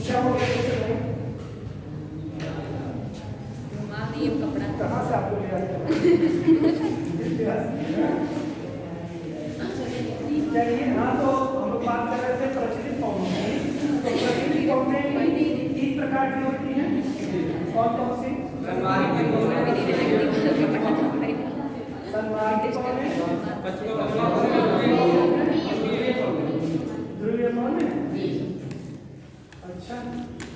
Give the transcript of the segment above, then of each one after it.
क्या हो गया कैसे भाई? ये कपड़ा कहाँ से आपको ले आया? चलिए, हाँ तो हम लोग बात कर रहे थे प्रचलित फॉर्मों की। तो प्रचलित फॉर्में 3 प्रकार की होती हैं। कौन कौन सी? सन्मार्गिक फॉर्में, ध्रुवीय फॉर्में। अच्छा,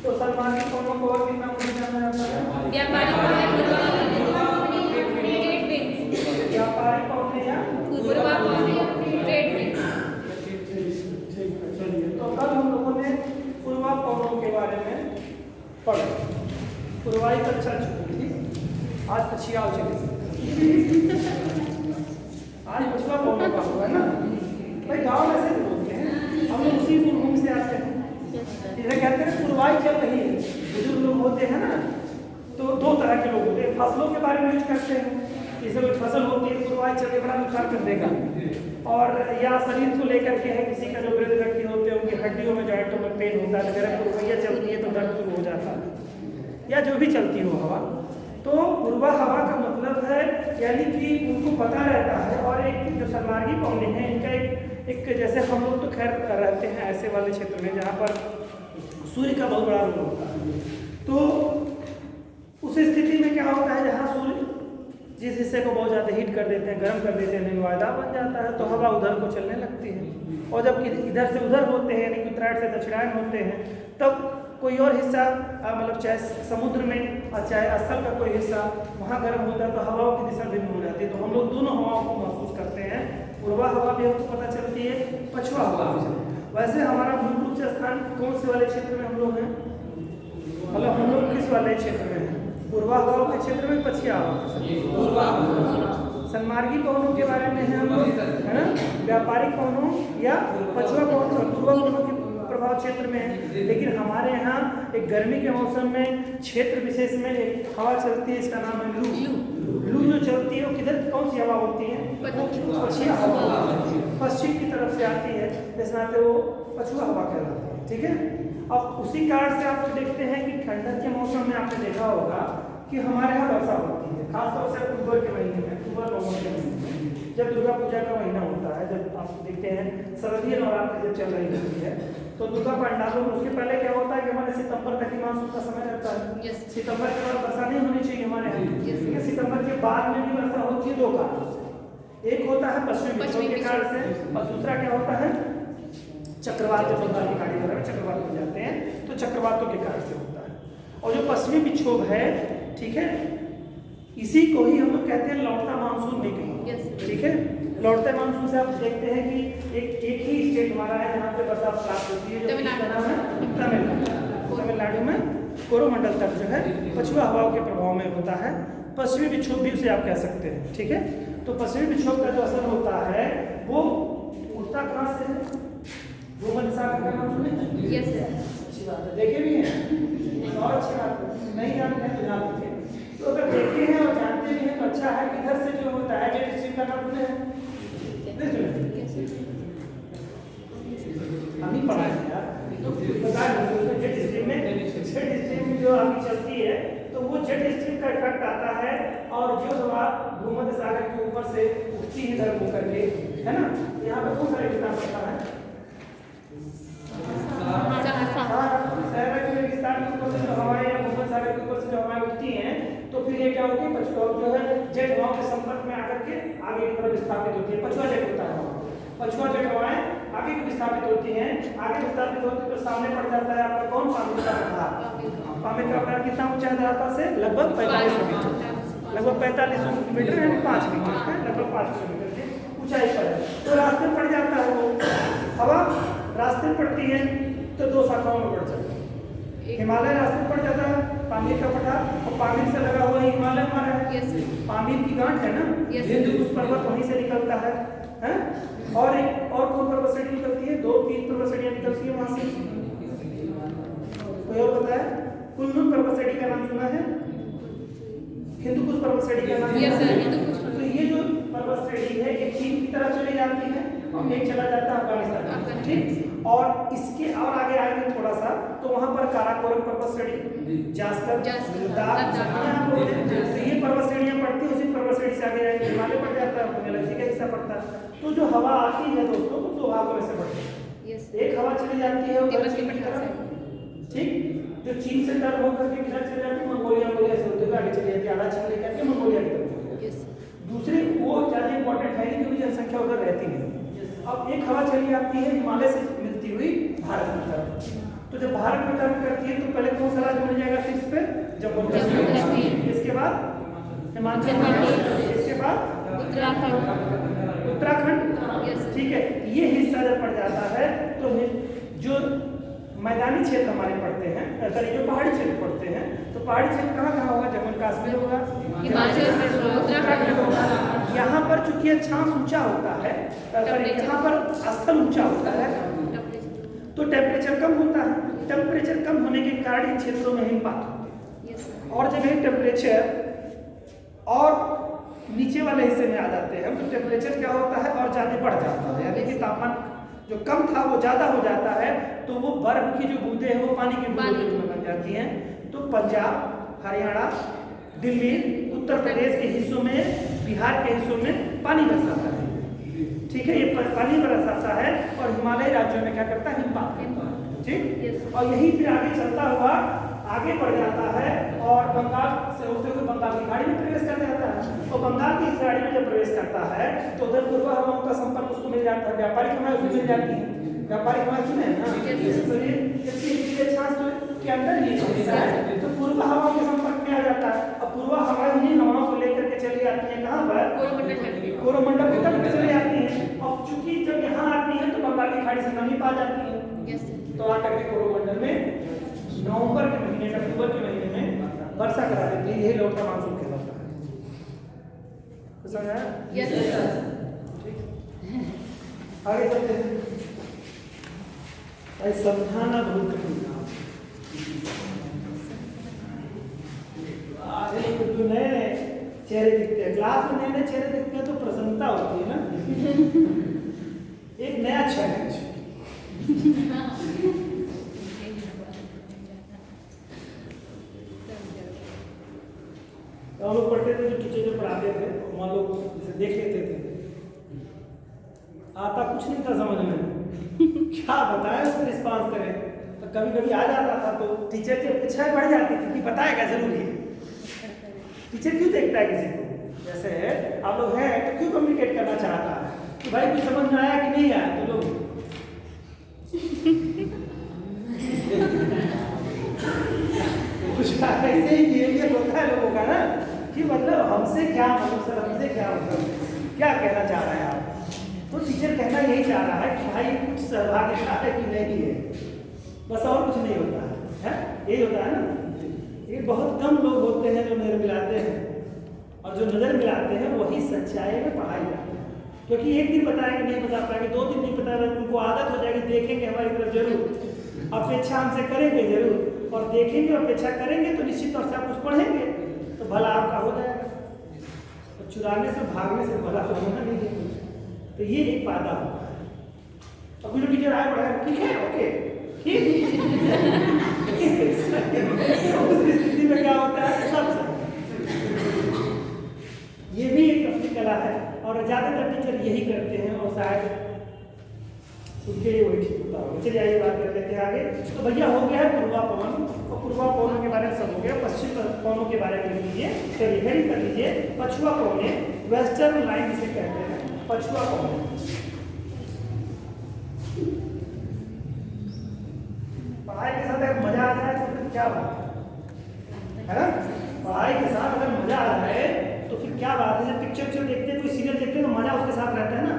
तो सन्मार्गिक फॉर्मों को और कितना मुझे जाना जाता है? व्यापारिक व्यापारिक फॉर्में या चलिए, तो कल हम लोगों ने पूर्वा फॉर्मों के बारे में पढ़ा। पूर्वाई कक्षा छूटी थी, आज पछियाव चली। आज पछुआ फॉर्मों का हुआ है ना भाई। गाँव में ऐसे बोलते हैं, हम लोग उसी भूमि से आते हैं। इसे कहते हैं पूर्वाई चल रही है। बुजुर्ग लोग होते हैं ना, तो 2 तरह के लोग होते हैं। फसलों के बारे में यूज करते हैं, जैसे कोई फसल होती है पूर्वाई चल के बड़ा नुकसान कर देगा। और या शरीर को लेकर के है, किसी का जो वृद्ध व्यक्ति होते हैं उनकी हड्डियों में जॉइंटों में पेन होता है, अगर पूर्वैया चलती है तो दर्द शुरू हो जाता है, या जो भी चलती हो हवा। तो पूर्वा हवा का मतलब है यानी कि उनको पता रहता है। और एक जो सन्मार्गी पौने हैं, इनका एक जैसे हम लोग तो खैर रहते हैं ऐसे वाले क्षेत्र में जहाँ पर सूर्य का बहुत बड़ा रोल होता है। तो उस स्थिति में क्या होता है, जहाँ सूर्य जिस हिस्से को बहुत ज़्यादा हीट कर देते हैं, गर्म कर देते हैं, निर्वायदा बन जाता है, तो हवा उधर को चलने लगती है। और जब इधर से उधर होते हैं, यानी कि उत्तरायण से दक्षिणायन होते हैं, तब कोई और हिस्सा मतलब चाहे समुद्र में और चाहे स्थल का कोई हिस्सा वहाँ गर्म होता है, तो हवाओं की दिशा भिन्न हो जाती है। तो हम लोग दोनों हवाओं को महसूस करते हैं। पूर्वा हवा भी हमको पता चलती है, पछुआ हवा भी। वैसे हमारा मूल रूप से स्थान कौन से वाले क्षेत्र में हम लोग हैं? मतलब हम लोग किस वाले क्षेत्र में हैं? पूर्वा हवा के क्षेत्र में, पछिया हवा। सन्मार्गी पवनों के बारे में है हम लोग, है ना। व्यापारिक पवनों या पछुआ पवन, पूर्वा पवनों के प्रभाव क्षेत्र में है। लेकिन हमारे यहाँ एक गर्मी के मौसम में क्षेत्र विशेष में एक हवा चलती है, इसका नाम है लू। लू जो चलती है वो किधर, कौन सी हवा होती है? पछिया हवा, पश्चिम की तरफ से आती है, इस नाते वो पछुआ हवा कहलाती है। ठीक है। अब उसी कारण से आप लोग देखते हैं कि ठंडक के मौसम में आपने देखा होगा कि हमारे यहाँ वर्षा होती है, खासतौर से अक्टूबर के महीने में, अक्टूबर नवंबर के महीने में, जब दुर्गा पूजा का महीना होता है। जब आप देखते हैं शरदीय नवरात्रि जब चल रही होती है, तो दुर्गा पंडालों में उसके पहले क्या होता है कि हमारे सितंबर तक ही मानसून का समय रहता है। सितंबर के बाद वर्षा नहीं होनी चाहिए हमारे यहाँ। सितंबर के बाद में भी वर्षा होती है 2 कारणों से। एक होता है पश्चिमी विक्षोभ के कारण से, और दूसरा क्या होता है चक्रवात। जब बंगाल की खाड़ी वगैरह में चक्रवात हो जाते हैं, तो चक्रवातों के कारण से होता है। और जो पश्चिमी विक्षोभ है, ठीक है, इसी को ही हम लोग कहते हैं लौटता मानसून भी कहीं। ठीक है। लौटते मानसून से आप देखते हैं कि एक ही स्टेट हमारा है जहाँ पे बरसात प्राप्त होती है, जो नाम है तमिलनाडु। तमिलनाडु में कोरोमंडल तक जो है पछुआ हवाओं के प्रभाव में होता है। पश्चिमी विक्षोभ भी उसे आप कह सकते हैं। ठीक है। तो पश्चिमी विक्षोभ का जो असर होता है वो उड़ता कहाँ से है? भूमध्य सागर का नाम सुने? अच्छी बात है, देखे भी हैं और अच्छी बात है। नहीं जानते हैं तो जान लीजिए। तो अगर देखे हैं और जानते भी हैं तो अच्छा है। इधर से जो होता है जेट स्ट्रीम का नाम सुने हैं? नहीं सुने? हम ही पढ़ा है यार, तो बता दो। जेट स्ट्रीम जो अभी चलती है, तो वो जेट स्ट्रीम का इफेक्ट आता है। और जो हवा भूमध्य सागर के ऊपर से उठती है इधर होकर के, है ना, यहाँ पे कौन सा रेगिस्तान पड़ता है? रेगिस्तान के ऊपर से जो हवाएं या भूमध्य सागर के ऊपर से जो हवाएं उठती हैं, तो फिर ये क्या होती है, पछुआ जो है जेट हवाओं के संपर्क में आकर के आगे की तरफ विस्थापित होती है। पछुआ जेट होता है, पछुआ जेट हवाएं आगे की विस्थापित होती हैं। आगे विस्थापित होती है तो सामने पड़ जाता है आपका कौन? पामिर का पठार। पामिर का पठार कितना ऊंचा है धरातल से? लगभग 45 मीटर, लगभग 45 मीटर यानी 5 मीटर है, लगभग 5 किलोमीटर की ऊंचाई पर है। तो रास्ते में पड़ जाता है वो हवा, रास्ते में पड़ती है तो 2 शाखाओं में बढ़ जाता है। हिमालय रास्ते पड़ जाता है, पामीर का पठार, और पामीर से लगा हुआ हिमालय हमारा है। पामीर की गांठ है ना, हिंदुकुश पर्वत वहीं से निकलता है। और एक और कौन पर्वत श्रेणी निकलती है? 2-3 पर्वत श्रेणियां निकलती है वहां से। कोई और बताया? कुल्लू पर्वत श्रेणी का नाम सुना है? हिंदुकुश पर्वत श्रेणी का नाम? तो ये जो पर्वत श्रेणी है, एक चीन की तरफ चली जाती है और एक चला जाता है अफगानिस्तान। ठीक। और इसके और आगे आएंगे थोड़ा सा तो वहां पर काराकोरम पर्वत श्रेणी, जास्कर, लद्दाख, तो ये पर्वत श्रेणियां पड़ती है। उसी पर्वत श्रेणी से आगे जाएंगे हिमालय पड़ जाता है, गैलेक्सी का हिस्सा पड़ता है। तो जो हवा आती है दोस्तों तो दो भागों में से बढ़ती है। एक हवा चली जाती है उधर चीन की तरफ, ठीक, जो चीन से टर्न होकर के किधर चली जाती है, मंगोलिया से होते हुए आगे चली जाती है, आधा चीन लेकर के मंगोलिया की तरफ। दूसरी वो ज्यादा इंपॉर्टेंट है क्योंकि जनसंख्या उधर रहती नहीं। अब एक हवा चली आती है हिमालय से मिलती हुई भारत की तरफ, तो जब भारत में टर्न करती है तो पहले कौन सा राज्य मिल जाएगा शीर्ष पे, जम्मू कश्मीर, इसके बाद हिमाचल प्रदेश, इसके बाद उत्तराखंड, ठीक है। ये हिस्सा जब पड़ जाता है तो जो मैदानी क्षेत्र हमारे पड़ते हैं, सॉरी जो पहाड़ी क्षेत्र पड़ते हैं, तो पहाड़ी क्षेत्र कहाँ कहाँ होगा, जम्मू कश्मीर होगा, हिमाचल प्रदेश, उत्तराखंड होगा। यहाँ पर चूंकि छांव ऊंचा होता है, सॉरी यहाँ पर स्थल ऊंचा होता है तो टेम्परेचर कम होता है। टेम्परेचर कम होने के कारण इन क्षेत्रों में हिमपात होते हैं और जब ये टेम्परेचर और नीचे वाले हिस्से में आ जाते हैं तो टेम्परेचर क्या होता है और ज़्यादा बढ़ जाता है, यानी कि तापमान जो कम था वो ज़्यादा हो जाता है, तो वो बर्फ की जो बूंदें हैं वो पानी की बूंदों में बन जाती हैं। तो पंजाब, हरियाणा, दिल्ली, उत्तर प्रदेश के हिस्सों में, बिहार के हिस्सों में पानी बरसाता है, ठीक है, ये पानी बरसाता है और हिमालयी राज्यों में क्या करता है, हिमपात, ठीक। और यही फिर आगे चलता हुआ आगे बढ़ जाता है और बंगाल से होते हुए बंगाल की खाड़ी में प्रवेश कर जाता है। तो बंगाल की इस खाड़ी में जब प्रवेश करता है तो उधर पूर्व हवाओं का संपर्क उसको मिल जाता है, व्यापारिक हवाएं उसको मिल जाती है। व्यापारिक हवाएं सुने हैं ना, तो ये छाछ के अंदर ये हिस्सा है तो पूर्व हवाओं के संपर्क में आ जाता है। अब पूर्व हवाएं उन्हीं हवाओं को लेकर के चली जाती है कहाँ पर, कोरोमंडल की तरफ चली जाती है। अब चूंकि जब यहाँ आती है तो बंगाल की खाड़ी से नमी पा जाती है, तो आकर के कोरोमंडल में नवंबर के महीने, अक्टूबर के महीने में वर्षा करा देती है। यही लौट का मानसून कहलाता है, समझ आया? यस सर, ठीक। आगे चलते हैं। भाई समझाना बहुत कठिन काम, जो नए नए चेहरे दिखते हैं क्लास में, नए नए चेहरे दिखते हैं तो प्रसन्नता होती है ना, एक नया चैलेंज। हम लोग पढ़ते थे, जो टीचर जो पढ़ाते थे मान लो जैसे देख लेते थे, आता कुछ नहीं था समझ में, क्या बताएं उसको रिस्पांस करें। तो कभी कभी आ जाता था तो टीचर की अपेक्षाएं बढ़ जाती थी कि बताएगा जरूर ही। टीचर क्यों देखता है किसी को, जैसे आप लोग हैं तो क्यों कम्युनिकेट करना चाहता है कि भाई कुछ समझ में आया कि नहीं आया, तो लोग कुछ ऐसे ही बिहेवियर होता है लोगों का ना, कि मतलब हमसे क्या मतलब सर, हमसे क्या मतलब, क्या कहना चाह रहे हैं आप। तो टीचर कहना यही चाह रहा है कि भाई कुछ सहभागिता है कि नहीं है, बस और कुछ नहीं होता है, यही होता है ना। ये बहुत कम लोग होते हैं जो नजर मिलाते हैं, और जो नजर मिलाते हैं वही सच्चाई में पढ़ाई जाती है। क्योंकि एक दिन बताएंगे नहीं बता पाएंगे, 2 दिन नहीं बता पाएंगे, उनको आदत हो जाएगी, देखेंगे हमारी तरफ जरूर, अपेक्षा हमसे करेंगे जरूर, और देखेंगे अपेक्षा करेंगे तो निश्चित तौर से आप कुछ पढ़ेंगे तो भला आपका हो जाएगा। तो चुराने से भागने से भला तो होना नहीं है, तो ये एक फायदा होता है। अब जो टीचर आए पढ़ाए ठीक है, ओके ठीक उस स्थिति में क्या होता है, सब ये भी एक अपनी कला है और ज्यादातर टीचर यही करते हैं और शायद उनके लिए वही ठीक होता होगा। चलिए आइए बात कर लेते हैं आगे। तो भैया हो गया है पूर्वा पवन, और पूर्वा पवनों के बारे में सब हो गया। पश्चिम पवनों के बारे में लिख लीजिए, चलिए हेडिंग कर लीजिए पछुआ पवन, वेस्टर्न लाइन जिसे कहते हैं पछुआ पवन। पढ़ाई के साथ अगर मजा आ जाए तो फिर क्या बात है ना, पढ़ाई के साथ अगर मजा आ जाए तो फिर क्या बात है। जब पिक्चर देखते हैं, कोई सीरियल देखते हैं तो मजा उसके साथ रहता है ना,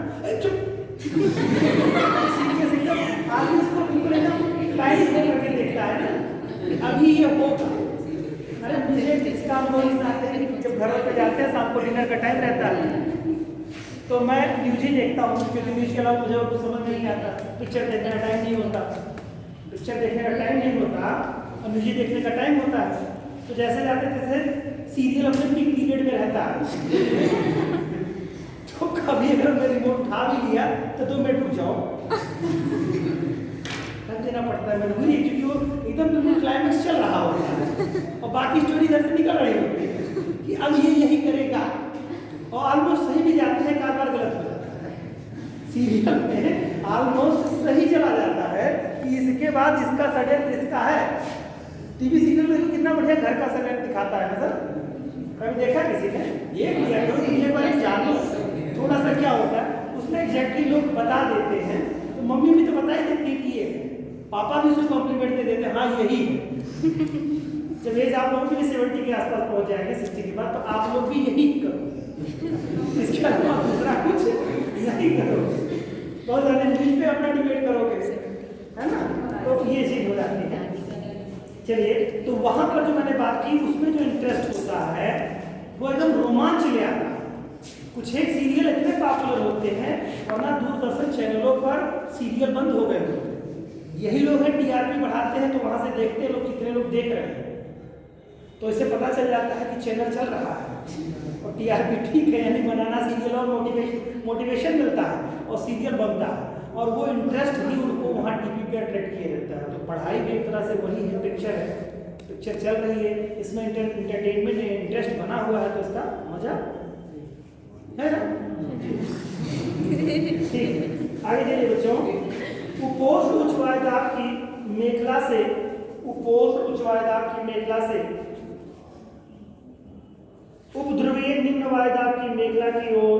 आदमी इसको बिल्कुल एकदम टाइम करके देखता है ना, अभी ये होगा। अरे मुझे इसका अनुभव आते हैं, जब घर पे जाते हैं शाम को डिनर का टाइम रहता है तो मैं न्यूज ही देखता हूँ, क्योंकि न्यूज के अलावा मुझे और कुछ समझ नहीं आता। पिक्चर देखने का टाइम नहीं होता, पिक्चर देखने का टाइम नहीं होता और न्यूज देखने का टाइम होता है। तो जैसे जाते तैसे सीरियल अपने पीक पीरियड में रहता है। तो कभी अगर मैं रिमोट उठा भी लिया तो 2 मिनट रुक जाओ, रख देना पड़ता है मजबूरी, क्योंकि वो एकदम बिल्कुल क्लाइमेक्स चल रहा होता है और बाकी स्टोरी इधर से निकल रही होती है कि अब ये यही करेगा, और ऑलमोस्ट सही भी जाते हैं, कारोबार गलत हो जाता है। सीरियल में ऑलमोस्ट सही चला जाता है कि इसके बाद इसका षड्यंत्र इसका है। टीवी सीरियल में कितना बढ़िया घर का षड्यंत्र दिखाता है ना सर, कभी देखा किसी ने? ये बारे जानो थोड़ा सा क्या होता है उसमें एग्जैक्टली लोग बता देते हैं, तो मम्मी भी तो बता ही देती कि ये है, पापा भी उसको कॉम्प्लीमेंट दे देते हैं, हाँ यही है। जब एज आप लोग भी 70 के आसपास पहुंच जाएंगे, 60 के बाद, तो आप लोग भी यही करो, इसके अलावा दूसरा कुछ नहीं करो। बहुत ज़्यादा न्यूज पे अपना डिबेट करोगे, है ना, तो ये चीज़ हो जाती है। चलिए, तो वहाँ पर जो मैंने बात की उसमें जो इंटरेस्ट होता है वो एकदम रोमांच ले आता है। कुछ एक सीरियल इतने पॉपुलर होते हैं, वरना दूरदर्शन चैनलों पर सीरियल बंद हो गए थे। यही लोग हैं टीआरपी बढ़ाते हैं, तो वहाँ से देखते हैं लोग कितने लोग देख रहे हैं, तो इससे पता चल जाता है कि चैनल चल रहा है और टीआरपी ठीक है, यानी बनाना सीरियल और मोटिवेशन मिलता है और सीरियल बनता है, और वो इंटरेस्ट ही उनको वहाँ टीवी पे अट्रैक्ट किया रहता है। तो पढ़ाई भी एक तरह से वही है, पिक्चर चल रही है, इसमें एंटरटेनमेंट इंटरेस्ट बना हुआ है, तो इसका मजा है ना। ठीक, आगे चलिए बच्चों। उपोष्ण उच्च वायुदाब की मेखला से, उपोष्ण उच्च वायुदाब की मेखला से उपध्रुवीय निम्न वायुदाब की मेखला की ओर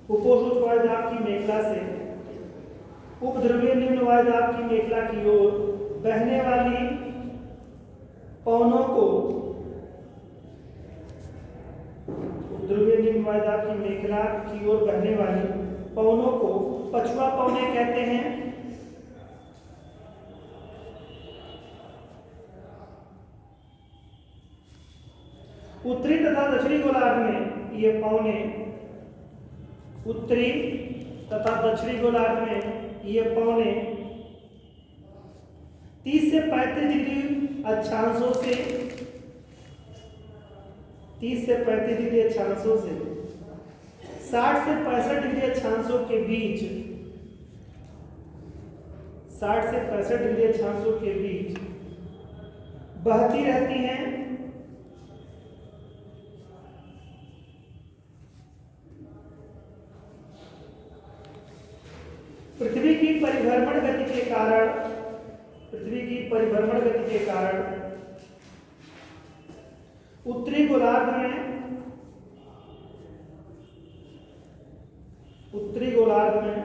उपोष्ण उच्च वायुदाब की मेखला से उपध्रुवीय निम्न वायुदाब की मेखला की ओर बहने वाली पवनों को, उपध्रुवीय निम्न वायुदाब की मेखला की ओर बहने वाली पवनों को पछुआ पवने कहते हैं। उत्तरी तथा दक्षिणी गोलार्ध में ये पवने, उत्तरी तथा दक्षिणी गोलार्ध में ये पवने 30 से 35 डिग्री अक्षांशों से 30 से 35 डिग्री अक्षांशों से 60 से 65 डिग्री अक्षांशों के बीच, 60 से 65 डिग्री अक्षांशों के बीच बहती रहती हैं। पृथ्वी की परिभ्रमण गति के कारण, पृथ्वी की परिभ्रमण गति के कारण उत्तरी गोलार्ध में, उत्तरी गोलार्ध में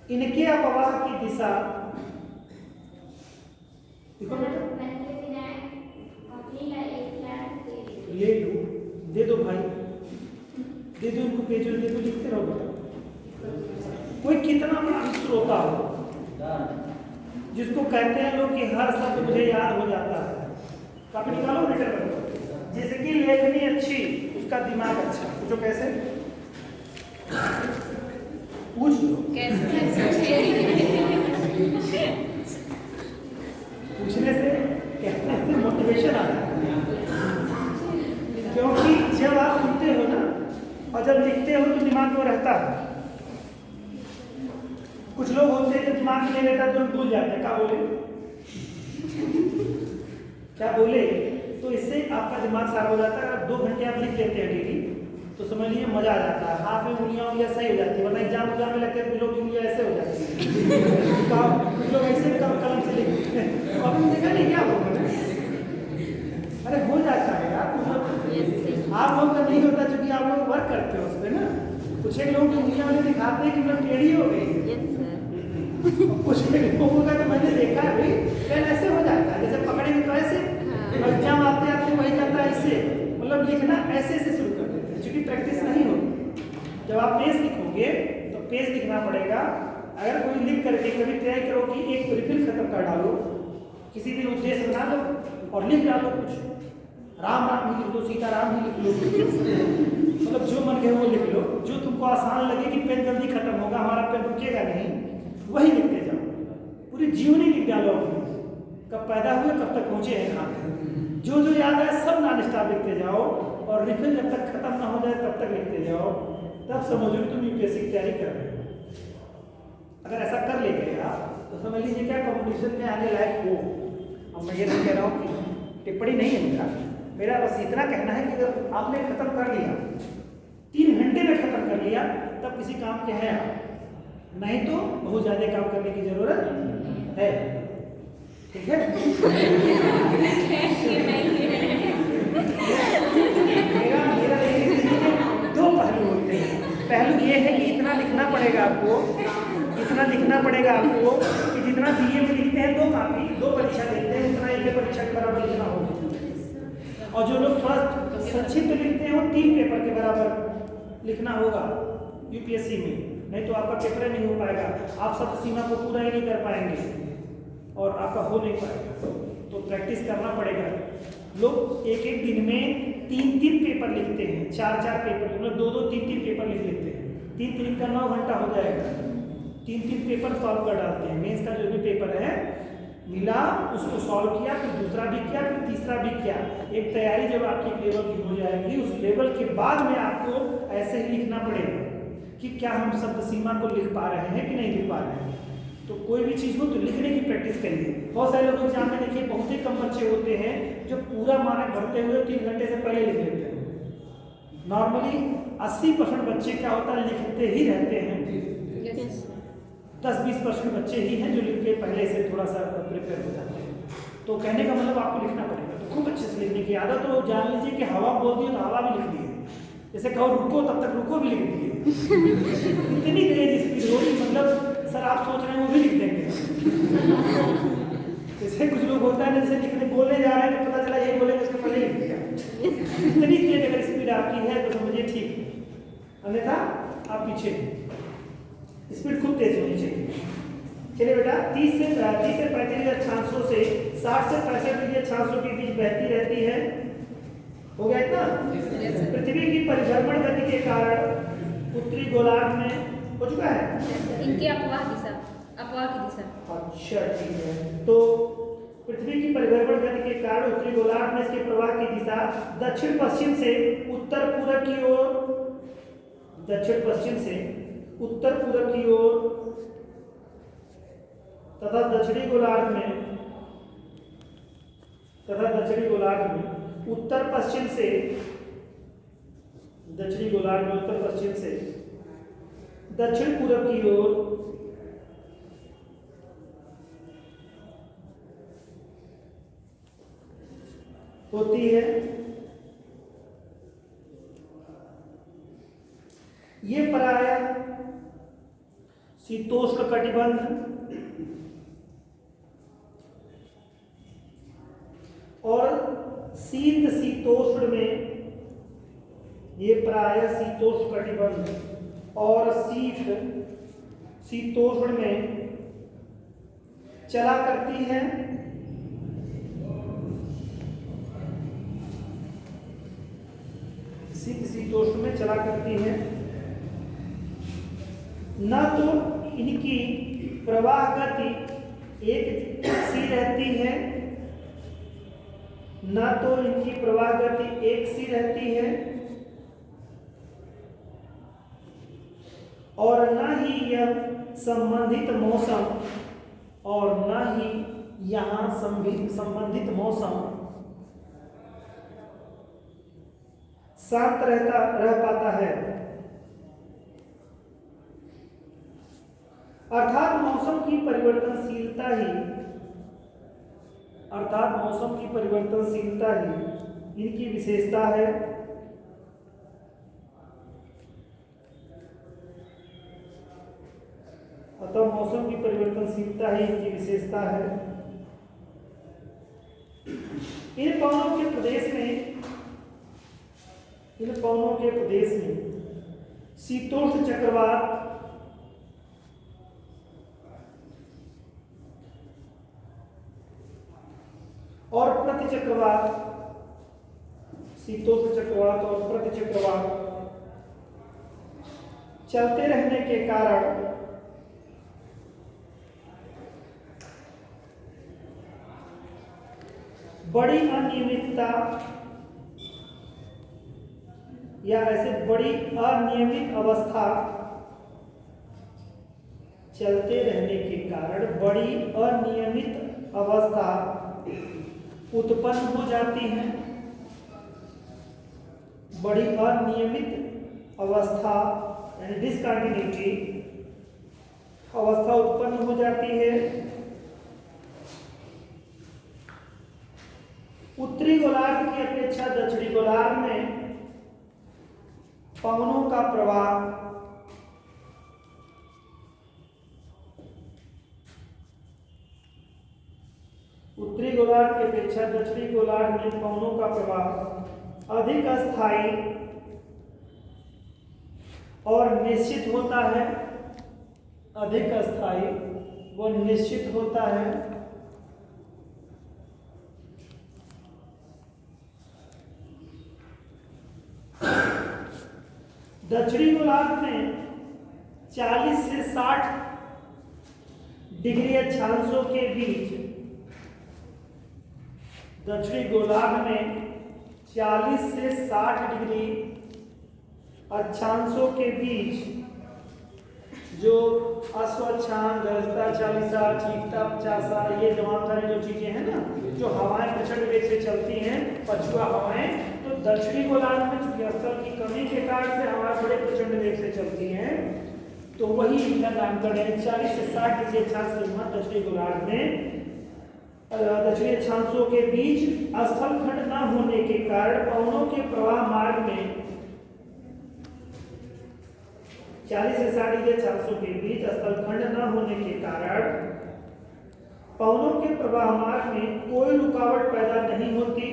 इनके अपवाह की दिशा, देखो बेटा ले लो, दे दो भाई, दे दो उनको, पेज दे दो, लिखते रहो बेटा। कोई कितना भी श्रोता हो जिसको कहते हैं लोग कि हर शब्द मुझे याद हो जाता है, कॉपी निकालो बेटा करो। जिसकी लेखनी अच्छी उसका दिमाग अच्छा, पूछो कैसे? पूछ लो पूछने से कहते हैं मोटिवेशन आता है, क्योंकि जब आप सुनते हो ना और जब लिखते हो तो दिमाग में रहता है। कुछ लोग होते हैं जब दिमाग में नहीं रहता तो भूल जाते हैं, क्या बोले क्या बोले, तो इससे आपका दिमाग साफ हो जाता है। अगर 2 घंटे आप लिख लेते हैं डेली तो समझ लीजिए मजा आ जाता है, हाथ में उंगलियां सही हो जाती है, वरना एग्जाम में लगते हैं लोग की उंगलियां ऐसे हो जाती है, कुछ लोग ऐसे कलम से लिखते हैं, अब देखा नहीं क्या होगा, अरे हो जाता है यार, आप लोग का नहीं होता क्योंकि आप लोग वर्क करते हो उस पर ना। कुछ एक लोग की उंगलियां वाले दिखाते हैं कि मतलब टेढ़ी हो गई, कुछ लोगों का तो मैंने देखा है भाई पेन ऐसे हो जाता है, जैसे पकड़ेंगे तो ऐसे, एग्जाम आते आते वही जाता है इससे, मतलब लिखना ऐसे ऐसे शुरू कर देते हैं, क्योंकि प्रैक्टिस नहीं होती। जब आप पेज लिखोगे तो पेज लिखना पड़ेगा। अगर कोई लिख करके कभी ट्राई करो कि एक रिफिल खत्म कर डालो, किसी भी उद्देश्य बना लो और लिख डालो, कुछ राम राम ही लिख लो, सीता राम ही लिख लो, मतलब जो मन के वो लिख लो, जो तुमको आसान लगे कि पेन जल्दी खत्म होगा, हमारा पेन रुकेगा नहीं, वही लिखते जाओ। पूरी जीवनी लिख डालो अपनी, कब पैदा हुए कब तक पहुंचे हैं कहाँ, जो जो याद है सब नॉन स्टॉप लिखते जाओ। और रिफिल जब तक खत्म ना हो जाए तब तक लिखते जाओ, तब समझो कि तुम यूपीएससी की तैयारी कर रहे हो। अगर ऐसा कर लेंगे आप तो समझ लीजिए क्या कंपटीशन में आने लायक हो। अब मैं ये नहीं कह रहा हूँ कि टिप्पणी नहीं है मेरा बस इतना कहना है कि अगर आपने खत्म कर लिया 3 घंटे में खत्म कर लिया तब किसी काम के हैं आप, नहीं तो बहुत ज़्यादा काम करने की ज़रूरत है। ठीक है? मेरा दो पहलू होते हैं। पहलू ये है कि इतना लिखना पड़ेगा आपको कि जितना बीए में लिखते हैं 2 कॉपी 2 परीक्षा देते हैं उतना एक परीक्षा के बराबर लिखना होगा। और जो लोग थोड़ा संक्षिप्त लिखते हैं वो 3 पेपर के बराबर लिखना होगा यूपीएससी में, नहीं तो आपका पेपर नहीं हो पाएगा, आप सब सीमा को पूरा ही नहीं कर पाएंगे और आपका हो नहीं पाएगा। तो प्रैक्टिस करना पड़ेगा। लोग एक दिन में 3 पेपर लिखते हैं, 4 पेपर, मतलब 2 3 पेपर लिख लेते हैं। 3 का 9 घंटा हो जाएगा। 3 पेपर सॉल्व कर डालते हैं। मेंस का जो भी पेपर है मिला उसको सॉल्व किया, फिर दूसरा भी किया, फिर तीसरा भी किया। एक तैयारी जब आपकी लेवल की हो जाएगी, उस लेवल के बाद में आपको ऐसे ही लिखना पड़ेगा कि क्या हम शब्द सीमा को लिख पा रहे हैं कि नहीं लिख पा रहे हैं। तो कोई भी चीज़ हो तो लिखने की प्रैक्टिस करिए। बहुत सारे लोग एग्जाम में देखिए बहुत ही कम बच्चे होते हैं जो पूरा मानक भरते हुए 3 घंटे से पहले लिख लेते हैं। नॉर्मली 80% बच्चे क्या होता है लिखते ही रहते हैं। 10-20% बच्चे ही हैं जो लिख के पहले से थोड़ा सा प्रिपेयर हो जाते हैं। तो कहने का मतलब आपको लिखना पड़ेगा। तो खूब अच्छे से लिखने की आदत हो। जान लीजिए कि हवा बोलती है तो हवा भी लिख दी है, जैसे कहो रुको तब तक रुको भी लिख दिए। इतनी तेज स्पीड होगी, मतलब सर आप सोच रहे हैं वो भी लिख देंगे। जैसे कुछ लोग होता है जैसे लिखने बोलने जा रहे हैं तो पता चला यही बोलेंगे उसके पहले लिख दिया। इतनी तेज अगर स्पीड आपकी है तो समझिए ठीक है, अन्यथा आप पीछे। स्पीड खूब तेज होनी चाहिए। चलिए बेटा 30 से 35 अक्षांशों से 60 से 65 अक्षांशों के बीच बहती रहती है। हो गया इतना? पृथ्वी की परिभ्रमण गति के कारण उत्तरी गोलार्ध में हो चुका है इनकी अपवाह की दिशा। अच्छा ठीक है। तो पृथ्वी की परिभ्रमण गति के कारण उत्तरी गोलार्ध में इसके प्रवाह की दिशा दक्षिण पश्चिम से उत्तर पूरब की ओर तथा दक्षिणी गोलार्ध में उत्तर पश्चिम से दक्षिण पूरब की ओर होती है। ये प्रायः शीतोष्ण कटिबंध और शीतोष्ण में, ये प्रायः शीतोष्ण कटिबंध और शीतोष्ण में चला करती है। शीतोष्ण में चला करती है। न तो इनकी प्रवाह गति एक सी रहती है, और न ही यह संबंधित मौसम शांत रह पाता है। अर्थात मौसम की परिवर्तनशीलता ही इनकी विशेषता है। मौसम की परिवर्तनशीलता ही इनकी विशेषता है। इन पवनों के प्रदेश में शीतोष्ण चक्रवात और प्रतिचक्रवात चलते रहने के कारण बड़ी अनियमितता या ऐसे बड़ी अनियमित अवस्था चलते रहने के कारण बड़ी अनियमित अवस्था उत्पन्न हो जाती है। बड़ी अनियमित अवस्था यानी डिसकंटिन्यूटी अवस्था उत्पन्न हो जाती है। उत्तरी गोलार्ध की अपेक्षा दक्षिणी गोलार्ध में पवनों का प्रवाह उत्तरी गोलार्ध की अपेक्षा दक्षिणी गोलार्ध में पवनों का प्रवाह अधिक अस्थायी और निश्चित होता है। अधिक अस्थायी व निश्चित होता है। दक्षिणी गोलार्ध में 40 से 60 डिग्री अक्षांशों के बीच दक्षिणी गोलार्ध में 40 से 60 डिग्री अक्षांशों के बीच जो अश्वक्षांश, गरजता 40, चीखता 50, ये तमाम सारी जो चीजें हैं ना, जो हवाएं प्रचंड वेग से चलती हैं, पछुआ हवाएं, तो दक्षिणी गोलार्ध में चूंकि स्थल की कमी के कारण से हवाएं बड़े प्रचंड वेग से चलती हैं, तो वही इनका नामकरण है। 40 से 60 डिग्री अक्षांश के बाद दक्षिणी गोलार्ध में दक्षिणी अक्षांशों के बीच स्थलखंड न होने के कारण पवनों के प्रवाह मार्ग में 40 से 60 डिग्री अक्षांशों के बीच स्थलखंड न होने के कारण पवनों के प्रवाह मार्ग में कोई रुकावट पैदा नहीं होती।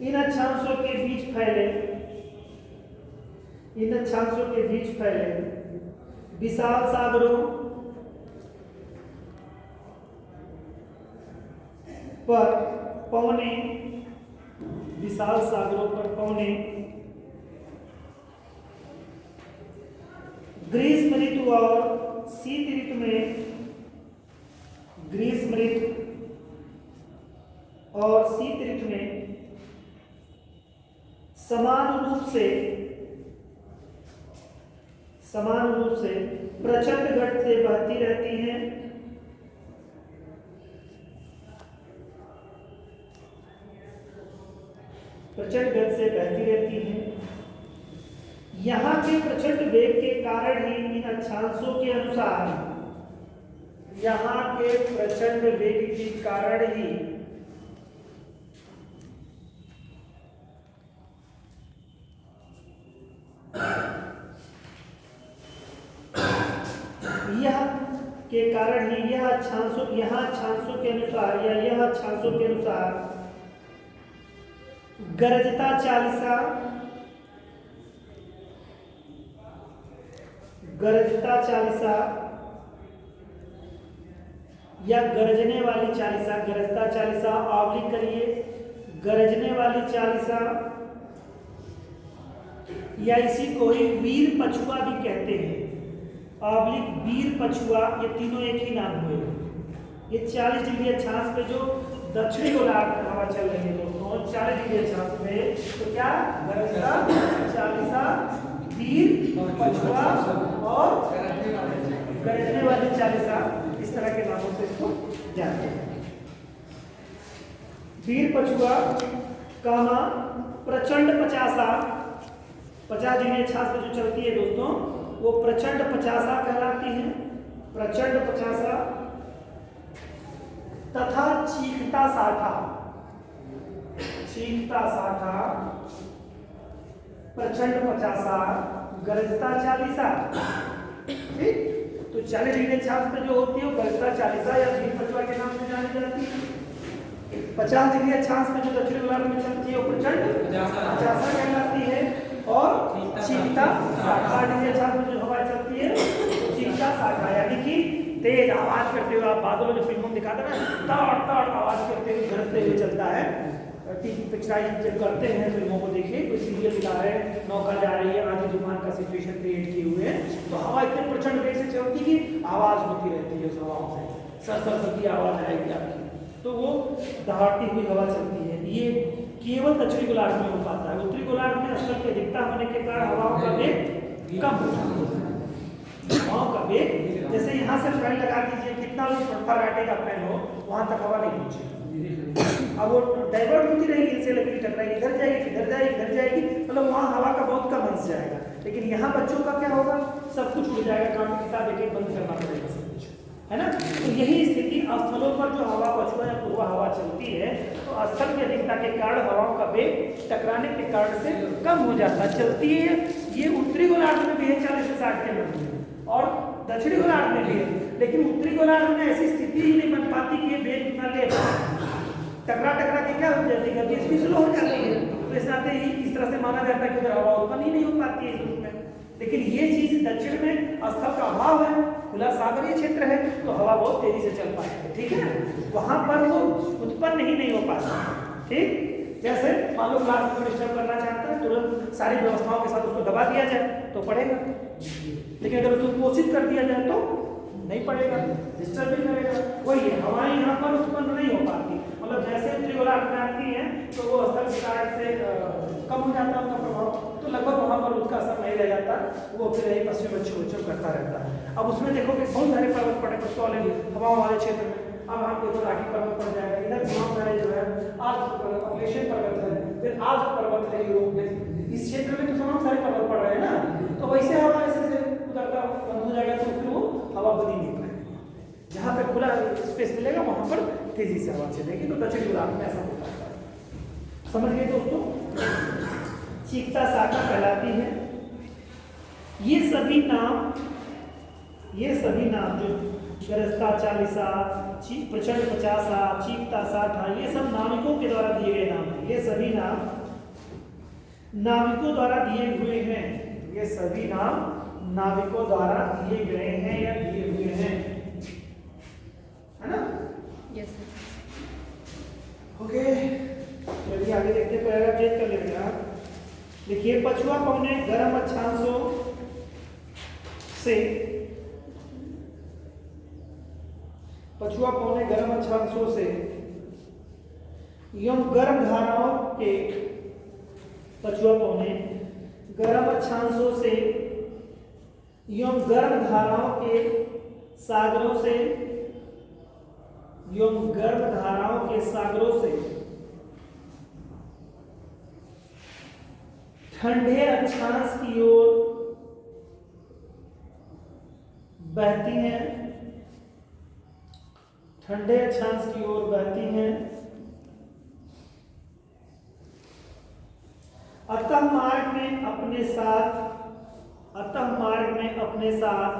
इन अक्षांशों के बीच फैले विशाल सागरों पर पवने ग्रीष्म ऋतु और शीत ऋतु में समान रूप से प्रचंड गति से बहती रहती हैं। यहाँ के प्रचंड वेग के कारण ही इन अक्षांशों के अनुसार यह अक्षांशों के अनुसार गरजता 40 या गरजने वाली 40, गरजता 40 ऑब्लिक करिए, गरजने वाली 40 या इसी को ही वीर पछुआ भी कहते हैं। ऑब्लिक वीर पछुआ, ये तीनों एक ही नाम हुए। ये 40 डिग्री अक्षांश पे जो दक्षिणी गोलार्ध में हवा चल रही है दोस्तों, 40 डिग्री अक्षांश पे, तो क्या गरजता 40, वीर पछुआ और गरजने वाली 40, इस तरह के नामों से इसको जानते हैं। वीर पछुआ कामा प्रचंड 50 डिग्री अक्षांश पे जो चलती है दोस्तों, वो प्रचंड 50 कहलाती है। प्रचंड 50 तथा चीखता 60 प्रचंड 50 गरजता 40। ठीक, तो 40 डिग्री अक्षांश पे जो होती है वो गरजता 40 या वीर पछुआ के नाम से जानी जाती है। 50 डिग्री अक्षांश पे जो दक्षिण गोलार्ध में चलती है वो प्रचंड 50 कहलाती है। और चीखता 60 डिग्री अक्षांश में जो हवा चलती है चीखता 60, यानी कि तेज आवाज करते हुए, आप बादलों में जो फिल्मों में दिखाते हैं ना, तड़ तड़ आवाज करते हुए गरजते हुए चलता है, पिक्चराइज जब करते हैं फिल्मों को, देखिए कोई सीरियल दिखा है, नौका जा रही है, आधी तूफान का सिचुएशन क्रिएट किए हुए हैं, तो हवा इतने प्रचंड वेग से चलती कि आवाज होती रहती है उस हवाओं से, सर सर सर की आवाज आएगी आपकी, तो वो दहाड़ती हुई हवा चलती है। ये केवल दक्षिणी गोलार्ध में हो पाता है। उत्तरी गोलार्ध में स्थल की अधिकता होने के कारण हवाओं का वेग कम हो जाता है। हवाओं का वेग, जैसे यहाँ से फैन लगा दीजिए, कितना भी फर्राटे का फैन हो, वहां तक हवा नहीं पहुंचेगी। अब वो डाइवर्ट होती रहेगी, इनसे लकड़ी टकराएगी, इधर जाएगी, इधर जाएगी, इधर जाएगी, मतलब वहाँ हवा का बहुत कम अंश जाएगा। लेकिन यहाँ बच्चों का क्या होगा, सब कुछ उड़ जाएगा, काम की किताब एक बंद करना पड़ेगा सब कुछ, है ना। तो यही स्थिति स्थलों पर जो हवा पछुआ या पूर्वा हवा चलती है, तो स्थल की अधिकता के कारण हवाओं का वेग टकराने के कारण से कम हो जाता चलती है। ये उत्तरी गोलार्ध में भी है 40 से 60 के मध्य, और दक्षिणी गोलार्ध में भी है, लेकिन उत्तरी गोलार्ध में ऐसी स्थिति ही नहीं बन पाती कि ये वेग इतना ले टकरा के क्या हो जाती है, गति स्लो हो जाती है। तो इस नाते ही इस तरह से माना जाता है कि उधर हवा उत्पन्न ही नहीं हो पाती है इस रूप में। लेकिन ये चीज दक्षिण में स्थल का अभाव है, खुला सागरीय क्षेत्र है, तो हवा बहुत तेजी से चल पाती है, ठीक है, वहां पर वो उत्पन्न ही नहीं हो पाता। ठीक, जैसे मान लो क्लास को डिस्टर्ब करना चाहता है, तुरंत सारी व्यवस्थाओं के साथ उसको दबा दिया जाए तो पढ़ेगा, लेकिन अगर उसको पोषित कर दिया जाए तो नहीं पड़ेगा, डिस्टर्ब भी करेगा। वही है, हवाएं यहाँ पर उत्पन्न नहीं हो पाती, मतलब जैसे उत्तरी गोलार्ध में आती हैं तो वो स्थल के कारण से कम हो जाता है उनका प्रभाव, तो लगभग वहाँ पर उसका असर नहीं रह जाता, वो फिर यही पश्चिम पश्चिम करता रहता है। अब उसमें देखो कि बहुत सारे पर्वत पड़े वाले हवाओं वाले क्षेत्र में, अब हम देखो राखी पर्वत पड़ जाएगा, इधर बहुत सारे जो है आल्प्स पर्वत, अग्लेशियन पर्वत है, फिर आल्प्स पर्वत है यूरोप में, इस क्षेत्र में तो तमाम सारे पर्वत पड़ रहे हैं ना, तो वैसे हवा ऐसे उधर का बंद हो जाएगा, तो फिर वो हवा बदी नहीं पाएगी। जहाँ पे खुला स्पेस मिलेगा वहां पर तेजी से हवा चलेगी, तो दक्षिणी गोलार्ध में ऐसा होता है। समझ गए दोस्तों, चीकता शाखा कहलाती है। ये सभी नाम जो गरजता 40, प्रचंड 50, चीकता 60, ये सब नाविकों के द्वारा दिए गए नाम हैं। ये सभी नाम नाविकों द्वारा दिए हुए हैं, ये सभी नाम नाविकों द्वारा दिए गए हैं या दिए हुए हैं, है ना। यस ओके, चलिए आगे देखते हैं, पैराग्राफ चेक कर लेंगे। देखिए, पछुआ पौने गर्म अक्षांशों से, पछुआ पौने गर्म अक्षांशों से एवं गर्म धाराओं के, पछुआ पौने गर्म अक्षांशों से एवं गर्म धाराओं के सागरों से, एवं गर्म धाराओं के सागरों से ठंडे अक्षांश की ओर बहती हैं, ठंडे अक्षांश की ओर बहती हैं। अतः मार्ग में अपने साथ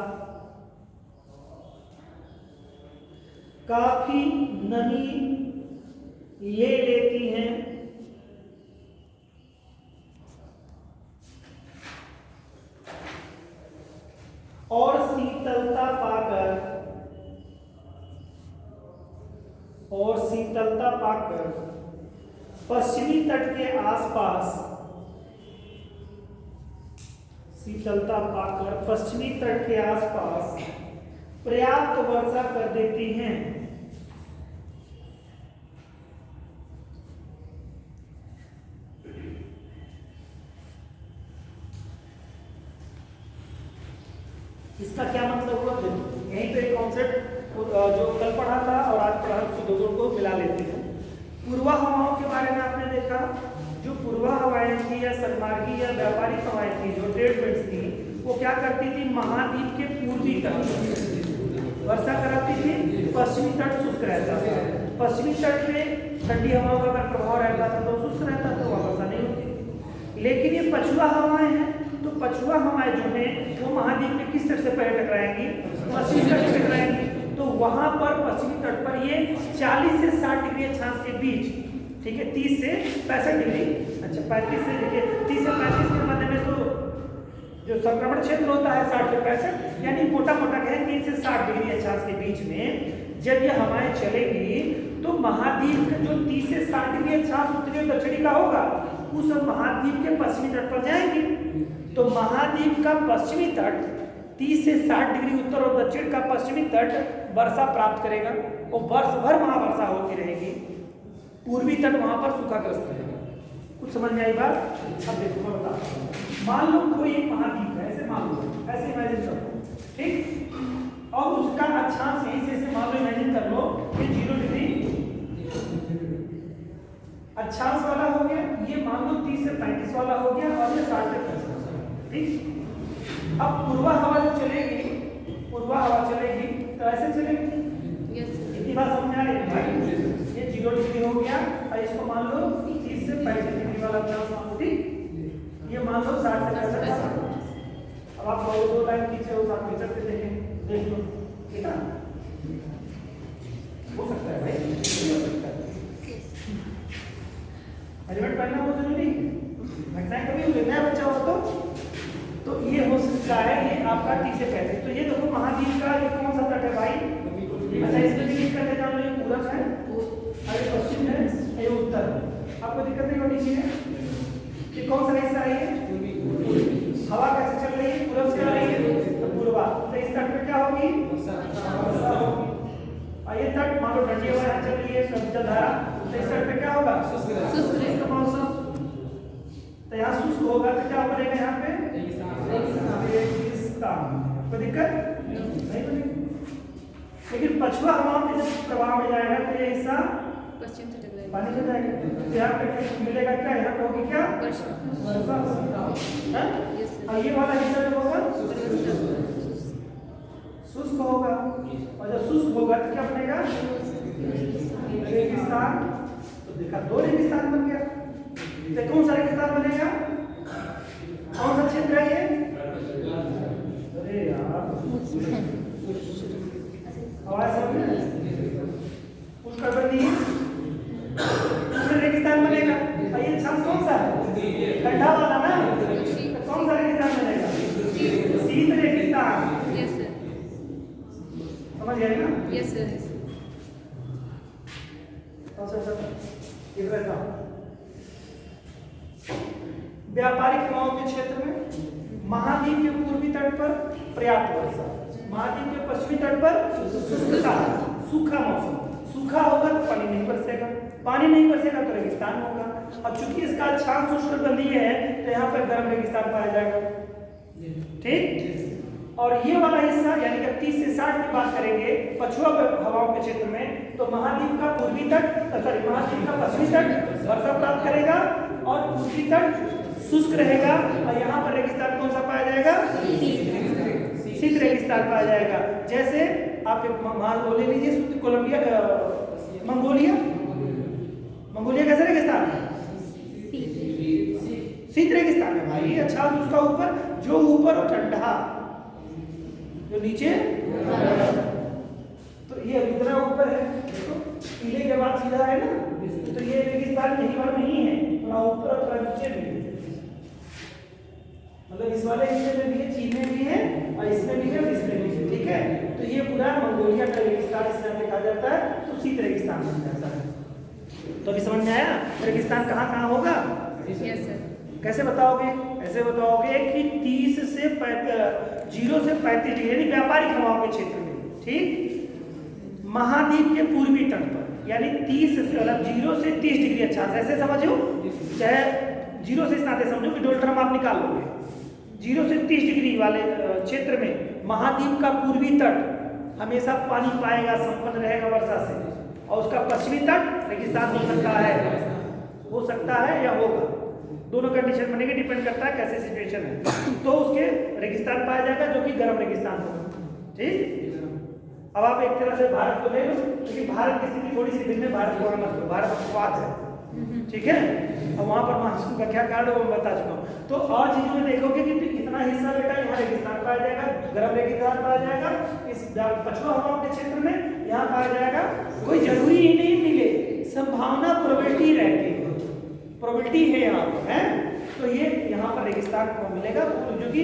काफी नमी ले लेती हैं और शीतलता पाकर पश्चिमी तट के आसपास, शीतलता पाकर पश्चिमी तट के आसपास पर्याप्त वर्षा कर देती हैं। इसका क्या मतलब हुआ, यहीं पे एक कॉन्सेप्ट जो कल पढ़ा था और आज पढ़ा, उसको दोनों को मिला लेते हैं। पूर्वा हवाओं के बारे में आपने देखा, जो पूर्वा हवाएं थी या सन्मार्गी या व्यापारिक हवाएं थी, जो ट्रेड विंड्स थी, वो क्या करती थी, महाद्वीप के पूर्वी तट वर्षा कराती थी, पश्चिमी तट शुष्क रहता था। पश्चिमी तट पे ठंडी हवाओं का अगर प्रभाव रहता था तो शुष्क रहता था, वहाँ वर्षा नहीं होती। लेकिन ये पछुआ हवाएं हैं, तो पछुआ हवाएं जो हैं वो महाद्वीप में किस तट से पहले टकराएंगी, पश्चिमी तट से टकराएंगी। तो वहां पर पश्चिमी तट पर ये 40 से 60 डिग्री अक्षांश के बीच, ठीक है, 30 से 65 डिग्री, अच्छा 35 से देखिए 30 से 35 के मध्य में तो जो संक्रमण क्षेत्र होता है 60 से 65, यानी मोटा मोटा कहें 30 से 60 डिग्री अक्षांश के बीच में जब ये हवाएं चलेगी तो महाद्वीप का जो 30 से 60 डिग्री अक्षांश उत्तरी और दक्षिणी का होगा उस महाद्वीप के पश्चिमी तट पर जाएंगे। तो महाद्वीप का पश्चिमी तट 30 से 60 डिग्री उत्तर और दक्षिण का पश्चिमी तट वर्षा प्राप्त करेगा और वर्ष भर वहां वर्षा होती रहेगी। पूर्वी तट वहां पर सूखाग्रस्त रहेगा। कुछ समझ में आई बात? अब देखो मैं बता, मान लो कोई एक महाद्वीप है, ऐसे मान लो, ऐसे इमेजिन करो, ठीक, और उसका अक्षांश यहीं से मान लो इमेजिन कर लो कि 0 डिग्री अक्षांश वाला हो गया, ये मान लो 30 से 35 वाला हो गया और ये 60 से 65, ठीक। अब पूर्वा हवा जो चलेगी, पूर्वा हवा चलेगी तो ऐसे चलेगी, इतनी बात समझ आ रही है भाई? ये 0 डिग्री हो गया और इसको मान लो 30 से 35 डिग्री वाला अक्षांश मान लो, ठीक, ये मान लो 60 से 65। अब आप दो लाइन पीछे हो, साथ में चलते देखें, देख लो, ठीक है, हो सकता है भाई, हो सकता है। हेलमेट पहनना बहुत जरूरी है, घटनाएं कभी हुई, नया बच्चा हो तो ये हो सकता है, ये आपका 30 से 35। तो ये देखो महाद्वीप का ये कौन सा तट है भाई? अच्छा, इसमें भी दिक्कत है, जान लो, ये पूरब है, अरे पश्चिम है, ये उत्तर है। आपको दिक्कत नहीं होनी चाहिए। ये कौन सा हिस्सा है? ये हवा कैसे चल रही है? पूरब से आ रही है तो पूर्वा, तो इस तट पे क्या होगी? वर्षा होगी। और ये तट मान लो ठंडी हवा चल रही है, जलधारा, तो इस तट पे क्या होगा? शुष्क मौसम। तो यहाँ शुष्क होगा तो क्या बनेगा? यहाँ पे रेगिस्तान। कोई दिक्कत नहीं बनेगी। लेकिन पछुआ हवाओं के जब प्रभाव में जाएगा तो ये हिस्सा पश्चिम से टकराएगा, पानी में जाएगा, तो यहाँ पे मिलेगा क्या? यहाँ पे होगी क्या? वर्षा। और ये वाला हिस्सा जो होगा शुष्क होगा, और जब शुष्क होगा तो क्या बनेगा? रेगिस्तान। तो देखा, 2 रेगिस्तान बन गया। तो कौन सा रेगिस्तान बनेगा? कौन सा क्षेत्र है ये? अरे यार, आवाज समझ उष्णकटिबंधीय रेगिस्तान बनेगा। और ये अक्षांश कौन सा है? ठंडा वाला ना, तो कौन सा रेगिस्तान बनेगा? शीत रेगिस्तान। समझ गए ना? Yes sir. व्यापारिक हवाओं के क्षेत्र में महाद्वीप के पूर्वी तट पर पर्याप्त वर्षा, महाद्वीप के पश्चिमी तट पर शुष्कता, सूखा मौसम। सूखा होगा तो पानी नहीं बरसेगा, पानी नहीं बरसेगा तो रेगिस्तान होगा। और चूंकि इसका अक्षांश उष्णकटिबंधीय है तो यहाँ पर गर्म रेगिस्तान पाया जाएगा, ठीक। और ये वाला हिस्सा यानी कि 30 से 60 की बात करेंगे पछुआ हवाओं के क्षेत्र में, तो महाद्वीप का पूर्वी तट, सॉरी, महाद्वीप का पश्चिमी तट वर्षा प्राप्त करेगा और पूर्वी तट शुष्क रहेगा। और यहाँ पर रेगिस्तान कौन सा पाया जाएगा? शीत रेगिस्तान पाया जाएगा। जैसे आप मान ले लीजिए कोलंबिया, मंगोलिया, मंगोलिया कैसे रेगिस्तान है? शीत रेगिस्तान है भाई। अच्छा, उसका ऊपर जो ऊपर और ठंडा, जो नीचे, तो ये इतना ऊपर है, देखो पीले के बाद सीधा है ना, तो ये रेगिस्तान यहीं पर नहीं है, थोड़ा ऊपर और थोड़ा नीचे भी है। मतलब इस वाले हिस्से में भी है, चीन में भी है, और इसमें भी है और इसमें भी है, ठीक है। तो ये पूरा मंगोलिया का रेगिस्तान इसमें देखा जाता है, तो शीत रेगिस्तान बन जाता है। तो अभी समझ में आया रेगिस्तान कहाँ कहाँ होगा? Yes sir. कैसे बताओगे? ऐसे बताओगे कि 30 से 0 से 35 डिग्री यानी व्यापारिक हवाओं के क्षेत्र में, ठीक, महाद्वीप के पूर्वी तट पर, यानी 30 से मतलब 0 से 30 डिग्री अक्षांश, ऐसे समझो, चाहे 0 से इस नाते समझो कि डोल्ट्रम आप निकाल लोगे। 0 से 30 डिग्री वाले क्षेत्र में महाद्वीप का पूर्वी तट हमेशा पानी पाएगा, संपन्न रहेगा वर्षा से, और उसका पश्चिमी तट रेगिस्तान हो सकता है या होगा, दोनों कंडीशन बनेगी, डिपेंड करता है कैसे सिचुएशन है। तो उसके रेगिस्तान पाया जाएगा जो कि गर्म रेगिस्तान होगा, ठीक। अब आप एक तरह से भारत को ले लो, लेकिन भारत की स्थिति थोड़ी सी भिन्न है, भारत को मत लो, भारत अपवाद है, ठीक है। अब वहां पर मानसून का क्या कारण है वो बता चुका हूँ। तो और चीजों में देखोगे कि इतना हिस्सा बेटा यहाँ रेगिस्तान पाया जाएगा, गर्म रेगिस्तान पाया जाएगा, इस पछुआ हवाओं के क्षेत्र में यहाँ पाया जाएगा। कोई जरूरी ही नहीं मिले, संभावना, प्रोबेबिलिटी रहती है, प्रोबेबिलिटी है यहाँ पर, है। तो ये यहाँ पर रेगिस्तान को मिलेगा, जो कि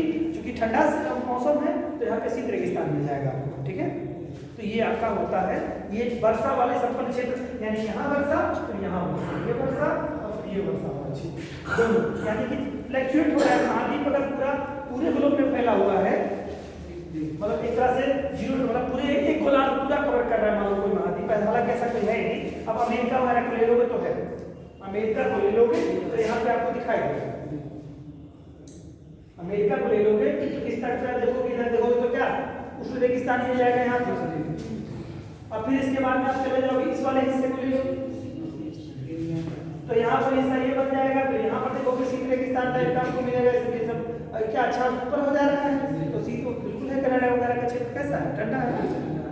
क्योंकि ठंडा मौसम है तो यहाँ पे शीत रेगिस्तान मिल जाएगा आपको, ठीक है। तो ये आपका होता है, ये वर्षा वाले संपन्न क्षेत्र, यानी यहाँ वर्षा तो यहाँ वर्षा, ये वर्षा और ये वर्षा वाला क्षेत्र दोनों, यानी कि फ्लैक्चुएट हो रहा है। महाद्वीप अगर पूरा पूरे ग्लोब में फैला हुआ है, मतलब एक तरह से जीरो, मतलब पूरे एक गोलार्ध पूरा कवर कर रहा है, मान लो कोई महाद्वीप है, हालांकि ऐसा कोई है ही नहीं। अब अमेरिका वगैरह को ले लोगे तो है, अमेरिका को ले लोगे तो यहाँ पे आपको दिखाई देगा, अमेरिका को ले लोगे तो इस तरह से देखोगे, इधर देखोगे तो क्या उष्ण रेगिस्तान हो जाएगा यहाँ पे। और फिर इसके बाद में आप चले जाओगे इस वाले हिस्से को ले लो तो यहाँ पर हिस्सा ये बन जाएगा, तो यहाँ पर देखोगे शीत रेगिस्तान टाइप का आपको मिलेगा। इसमें सब क्या अच्छा ऊपर हो जा रहा है, तो शीत तो बिल्कुल है। कनाडा वगैरह का क्षेत्र कैसा है, ठंडा है।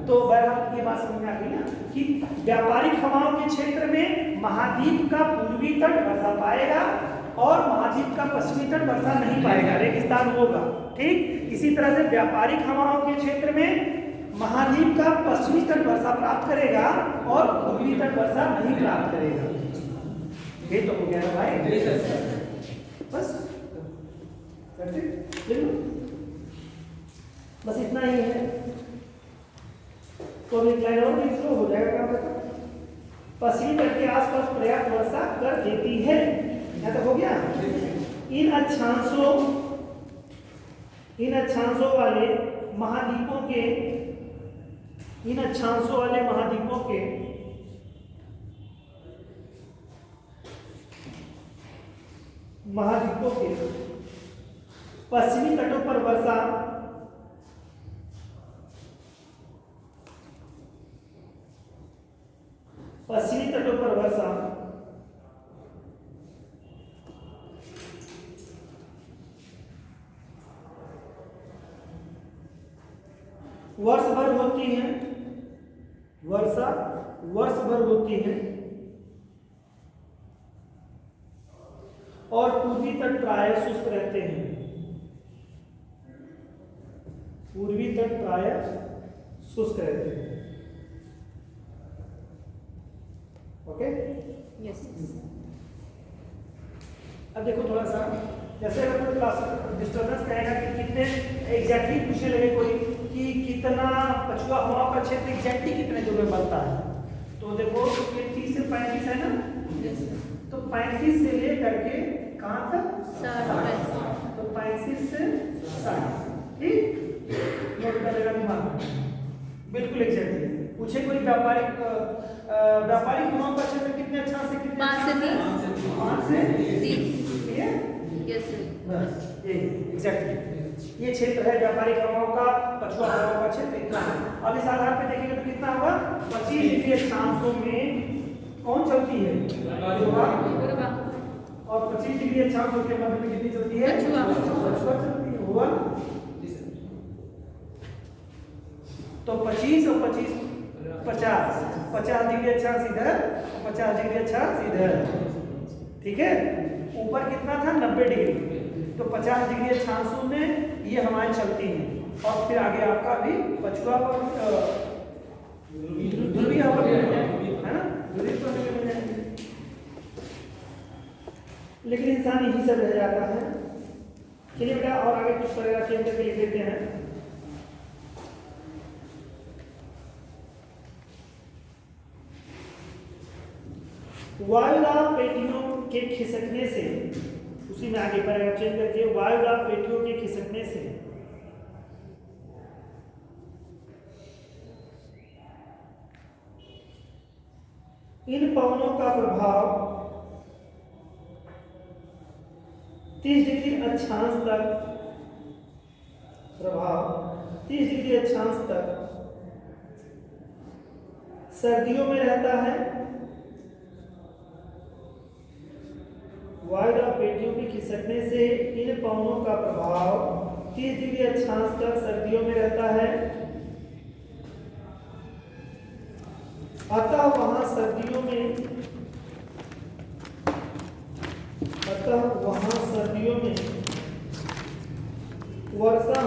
तो बहरहाल ये बात समझ में आ गई ना कि व्यापारिक हवाओं के क्षेत्र में महाद्वीप का पूर्वी तट वर्षा पाएगा और महाद्वीप का पश्चिमी तट वर्षा नहीं पाएगा, रेगिस्तान होगा, ठीक। इसी तरह से व्यापारिक हवाओं के क्षेत्र में महाद्वीप का पश्चिमी तट वर्षा प्राप्त करेगा और पूर्वी तट वर्षा नहीं प्राप्त करेगा। ये तो हो गया ना भाई, बस बस इतना ही है। तो अभी लाइन और भी शुरू हो जाएगा काम का। पश्चिमी तट के आसपास पर्याप्त वर्षा कर देती है, यहाँ तक हो गया। इन अक्षांशों वाले महाद्वीपों के पश्चिमी तटों पर वर्षा वर्ष भर होती है और पूर्वी तट प्राय शुष्क रहते हैं। Okay, yes. अब देखो थोड़ा सा, जैसे अगर कोई क्लास डिस्टर्बेंस कहेगा कि कितने एग्जैक्टली पूछने लगे कोई कि कितना पछुआ हवाओं का क्षेत्र एग्जैक्टली कितने दूर में बनता है, तो देखो ये 30 से 35 है ना, तो 35 से लेकर के कहाँ तक 60, तो 35 से 60, ठीक। नोट कर लेगा दिमाग, बिल्कुल एग्जैक्टली। पूछे कोई व्यापारिक हवाओं का क्षेत्र कितने अक्षांश से कितने 5 से 3 यस बस ये एग्जैक्टली ये क्षेत्र है व्यापारिक हवाओं का, पछुआ हवाओं का क्षेत्र इतना है। अब इस आधार पे देखेंगे तो कितना होगा, 25 डिग्री अक्षांशों में कौन चलती है, पूर्वा, और 25 डिग्री अक्षांशों के मध्य में कितनी चलती है, पछुआ चलती है, होगा। तो 25 और 25 50 डिग्री अक्षांश इधर और 50 डिग्री अक्षांश इधर, ठीक है। ऊपर कितना था 90 डिग्री, तो 50 डिग्री अक्षांशों में ये हवाएं चलती हैं। और फिर आगे आपका भी पछुआ पर ध्रुवीय हवा है ना, ध्रुवीय तो मिल जाएंगे, लेकिन इंसान यही सब रह जाता है। चलिए बेटा और आगे कुछ करेगा चेंज करके लिख देते हैं। वायुदाब पेटियों के खिसकने से, उसी में आगे पड़ेगा चेंज करके, वायुदाब पेटियों के खिसकने से इन पवनों का प्रभाव 30 डिग्री अक्षांश तक सर्दियों में रहता है। वायुदाब पेटियों के खिसकने से इन पवनों का प्रभाव 30 डिग्री अक्षांश तक सर्दियों में रहता है, अतः वहां सर्दियों में वर्षा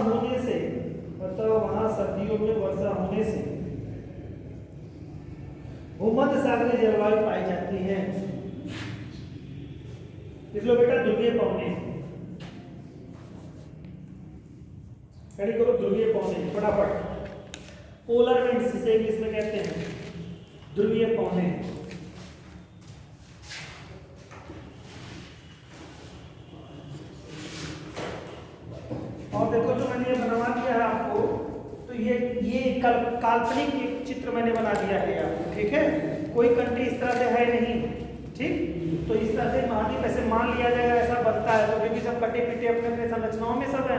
होने से भूमध्य सागरीय जलवायु पाई जाती है। लिख लो बेटा ध्रुवीय पवने, स्टडी करो ध्रुवीय पौधे फटाफट। पोलर विंड्स जिसे इंग्लिश में कहते हैं, ध्रुवीय पौधे। और देखो जो मैंने ये बनवा दिया है आपको, तो ये काल्पनिक एक चित्र मैंने बना दिया है आपको, ठीक है। कोई कंट्री इस तरह से है नहीं, ठीक। तो इस तरह से महाद्वीप ऐसे मान लिया जाएगा ऐसा बनता है, तो क्योंकि सब कटे पिटे अपने अपने संरचनाओं में सब है,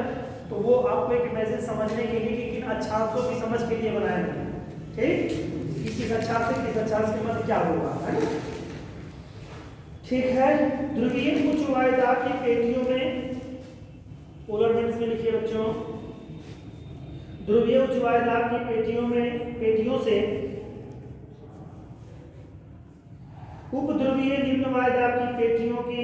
तो वो आपको एक इमेजिन समझने के लिए कि किन अक्षांशों की समझ के लिए बनाया गया, ठीक। कि किस अक्षांश से किस अक्षांश के मध्य क्या होगा, है ना। ठीक है। ध्रुवीय उच्च वायुदाब की पेटियों में, पोलर विंड्स में लिखिए बच्चों, ध्रुवीय उच्च वायुदाब की पेटियों से उपध्रुवीय निम्न वायुदाब की पेटियों की,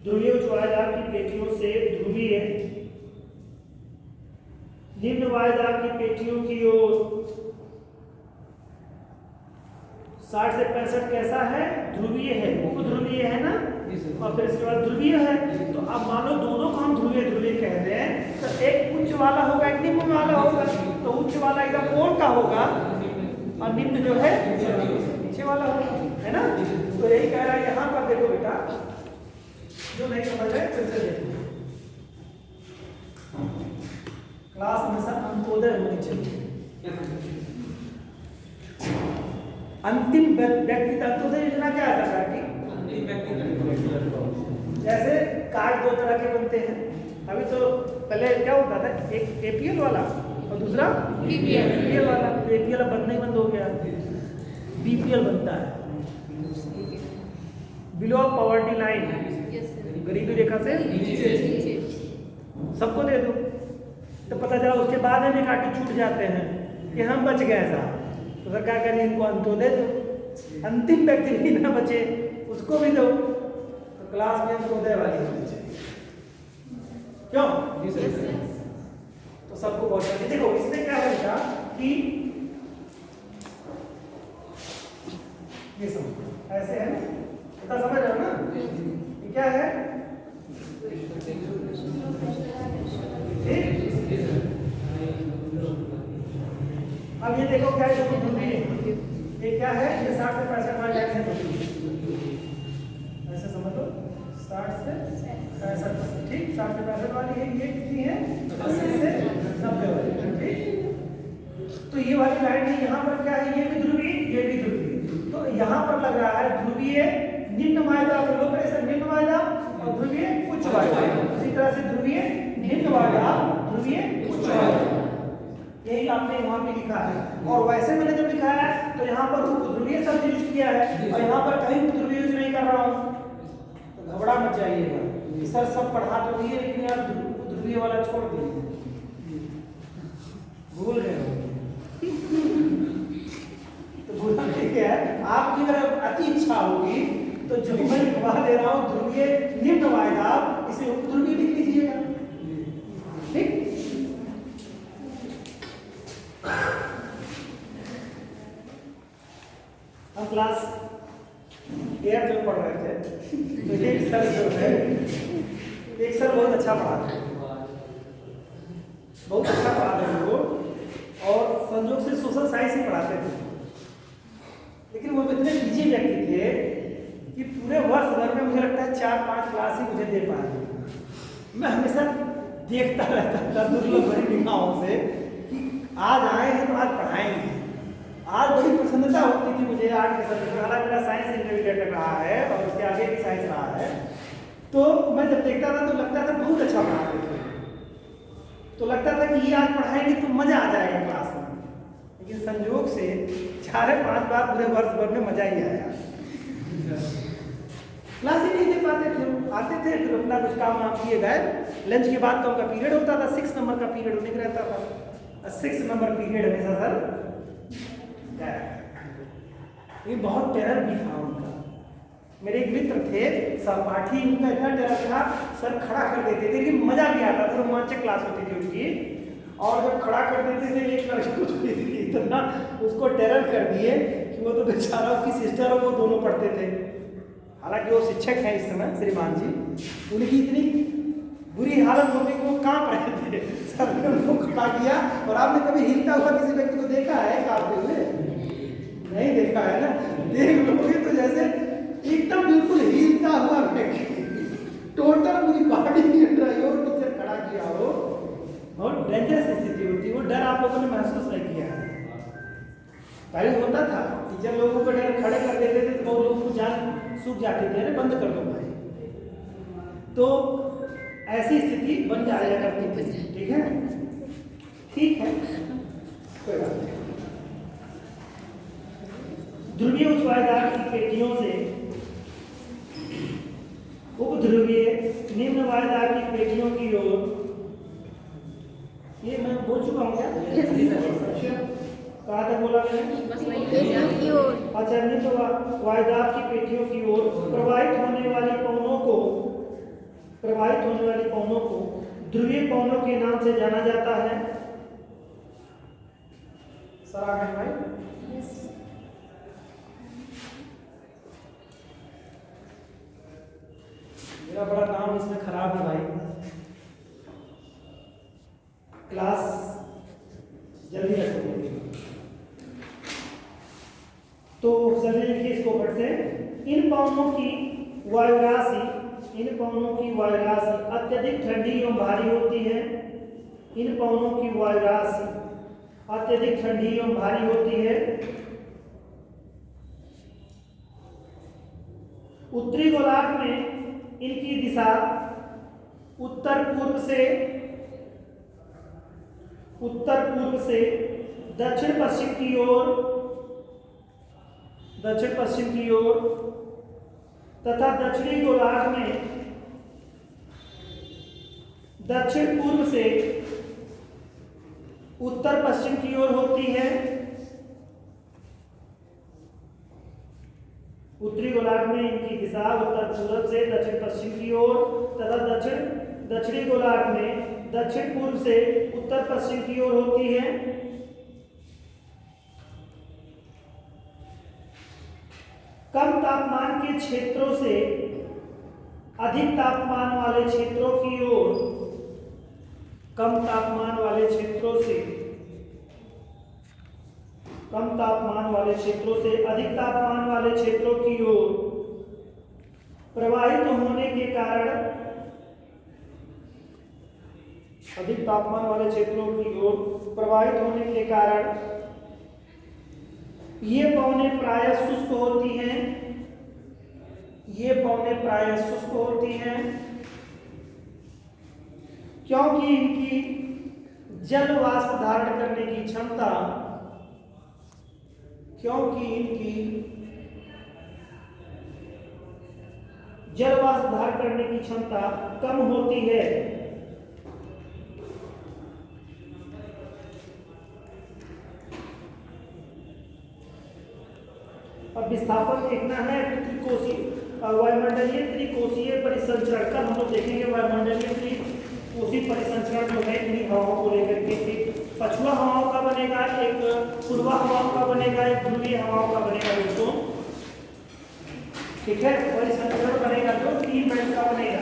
ध्रुवीय उच्च वायुदाब की पेटियों से ध्रुवीय निम्न वायुदाब की पेटियों की ओर 60 से 65 कैसा है, ध्रुवीय है, उपध्रुवीय है ना, और फिर इसके बाद ध्रुवीय है। तो अब मान लो दोनों को हम ध्रुवीय ध्रुवीय कह रहे हैं, तो एक उच्च वाला होगा एक निम्न वाला होगा, तो उच्च वाला एकदम कोण का होगा और निम्न जो है नीचे वाला होगा, है ना। तो यही कह रहा है यहाँ पर। देखो बेटा, जो नहीं समझ रहे फिर से देखो, क्लास हमेशा अंत्योदय होनी चाहिए। अंतिम व्यक्ति अंत्योदय योजना क्या है बेटा? जैसे कार्ड दो तरह के बनते हैं। अभी तो पहले क्या होता था, एक एपीएल वाला और दूसरा बीपीएल वाला। एपीएल अब बनना ही बंद हो गया, बीपीएल बनता है, बिलो पॉवर्टी लाइन, गरीबी रेखा से नीचे। सबको दे दो, तो पता चला उसके बाद में काटी छूट जाते हैं कि हम बच गए साहब, तो सरकार कह रही इनको अंत्योदय दो। अंतिम व्यक्ति भी ना बचे उसको भी दो, तो क्लास में अंत्योदय वाली होनी चाहिए, क्यों? तो सबको बहुत अच्छे। देखो इसमें क्या होगा कि ये समझो ऐसे है ना, इतना समझ रहे हो ना, ये क्या है, ठीक। अब ये देखो क्या है, ये क्या है, ये 60 से 65 वाली लाइन है, ऐसे समझ लो 60 से 65, ठीक। 60 से 65 वाली है, ये कितनी है, 80 से 90 वाली, ठीक। तो ये वाली लाइन है, यहाँ पर क्या है, ये भी ध्रुवीय, ये भी ध्रुवीय। तो यहाँ पर लग रहा है ध्रुवीय निम्न वायुदाब, लो प्रेशर निम्न वायुदाब और ध्रुवीय उच्च वायुदाब। उसी तरह से ध्रुवीय निम्न वायुदाब, ध्रुवीय उच्च वायुदाब, यही आपने वहां पे लिखा है। और वैसे मैंने जब लिखा है तो यहाँ पर ध्रुवीय शब्द यूज किया है, और यहाँ पर कहीं ध्रुवीय यूज नहीं कर रहा हूँ, तो घबरा मत जाइएगा। सर सब पढ़ा तो दिए, लेकिन यार ध्रुवीय वाला छोड़ दिए, भूल गए हो। तो भूलना ठीक है, आपकी अगर अति इच्छा होगी तो जो मैं लिखवा दे रहा हूँ ध्रुवीय निम्न वायुदाब, इसे उपध्रुवीय लिख लीजिएगा, ठीक। हम क्लास 8 में पढ़ रहे थे, तो एक सर जो है, एक सर बहुत अच्छा पढ़ाते हैं, बहुत अच्छा पढ़ाते हैं वो, और संयोग से सोशल साइंस ही पढ़ाते थे। लेकिन वो इतने बिजी व्यक्ति थे कि पूरे वर्ष भर में मुझे लगता है 4-5 क्लास ही मुझे दे पाए। मैं हमेशा देखता रहता था दुर्लभ भरी निगाहों से कि आज आए हैं तो आज पढ़ाएंगे। आज बड़ी प्रसन्नता होती थी मुझे आर्ट के सब्जेक्ट में, हालांकि मेरा साइंस इंटरमीडिएट रहा है और उसके आगे भी साइंस रहा है, तो मैं जब देखता था तो लगता था बहुत अच्छा पढ़ाते थे, तो लगता था कि ये आज पढ़ाएंगे तो मजा आ जाएगा क्लास में। लेकिन संयोग से 4-5 बार पूरे वर्ष भर में मजा ही आया, क्लास ही नहीं दे पाते थे। आते थे फिर अपना कुछ काम वाम किए गए, लंच के बाद तो उनका पीरियड होता था, 6 नंबर का पीरियड उन्हीं का रहता था, 6 नंबर पीरियड हमेशा सर। ये बहुत टेरर भी था उनका। मेरे एक मित्र थे सहपाठी, उनका इतना टेरर था, सर खड़ा कर देते थे, लेकिन मजा भी आता था, रोमांचक क्लास होती थी उनकी, और जब खड़ा कर देते थे एक लड़के को इतना उसको टेरर कर दिए कि वो तो बेचारा, उसकी सिस्टर और वो दोनों पढ़ते थे, हालांकि वो शिक्षक हैं इस समय श्रीमान जी, उनकी इतनी बुरी हालत होने को कांप रहे थे। सर ने उनको खड़ा किया। और आपने कभी हिलता हुआ किसी व्यक्ति को देखा है कांपते हुए? नहीं देखा है ना। देख लोगे तो जैसे एकदम बिल्कुल हिलता हुआ व्यक्ति, टोटल पूरी बॉडी हिल रही हो, टीचर खड़ा किया हो, बहुत डेंजरस स्थिति होती है। वो डर आप लोगों ने महसूस नहीं किया है? पहले होता था, टीचर लोगों को डर खड़े कर देते थे तो लोगों को जान सूख जाती थी, अरे बंद कर दो भाई। तो ऐसी स्थिति बन जाया करती थी। ठीक है, ठीक है, कोई बात नहीं। ध्रुवीय उच्चवायुदार की पेटियों से उपध्रुवीय निम्न वायुदार की पेटियों की ओर, ये मैं बोल चुका हूँ क्या? कहाँ तक बोला मैंने? अच्छा, निम्न वायुदार की पेटियों की ओर प्रवाहित होने वाली पवनों को ध्रुवीय पवनों के नाम से जाना जाता है। सर आ गए भाई? मेरा बड़ा नाम इसमें खराब है भाई। क्लास जल्दी रखोगे तो चलिए लिखिए इसको फट से। इन पवनों की वायुराशि अत्यधिक ठंडी एवं भारी होती है। इन पवनों की वायुराशि अत्यधिक ठंडी एवं भारी होती है। उत्तरी गोलार्ध में इनकी दिशा उत्तर पूर्व से दक्षिण पश्चिम की ओर तथा दक्षिणी गोलार्ध में दक्षिण पूर्व से उत्तर पश्चिम की ओर होती है। उत्तरी गोलार्ध में इनकी दिशा उत्तर पूर्व से दक्षिण पश्चिम की ओर तथा दक्षिणी गोलार्ध में दक्षिण पूर्व से उत्तर पश्चिम की ओर होती है। कम तापमान के क्षेत्रों से अधिक तापमान वाले क्षेत्रों की ओर, कम तापमान वाले क्षेत्रों से अधिक तापमान वाले क्षेत्रों की ओर प्रवाहित होने के कारण, अधिक तापमान वाले क्षेत्रों की ओर प्रवाहित होने के कारण ये पवनें प्रायः शुष्क होती हैं। क्योंकि इनकी जल वाष्प धारण करने की क्षमता कम होती है। अब विस्थापन देखना है वायुमंडलीय त्रिकोशीय परिसंचरण का। हम लोग देखेंगे वायुमंडलीय त्रिकोशीय परिसंचरण जो है इन्हीं हवाओं को लेकर के, पछुआ हवाओं का बनेगा, एक पूर्वा हवाओं का बनेगा, एक ध्रुवीय हवाओं का बनेगा दोस्तों। ठीक है, परिसंचरण बनेगा जो 3 बैंड का बनेगा।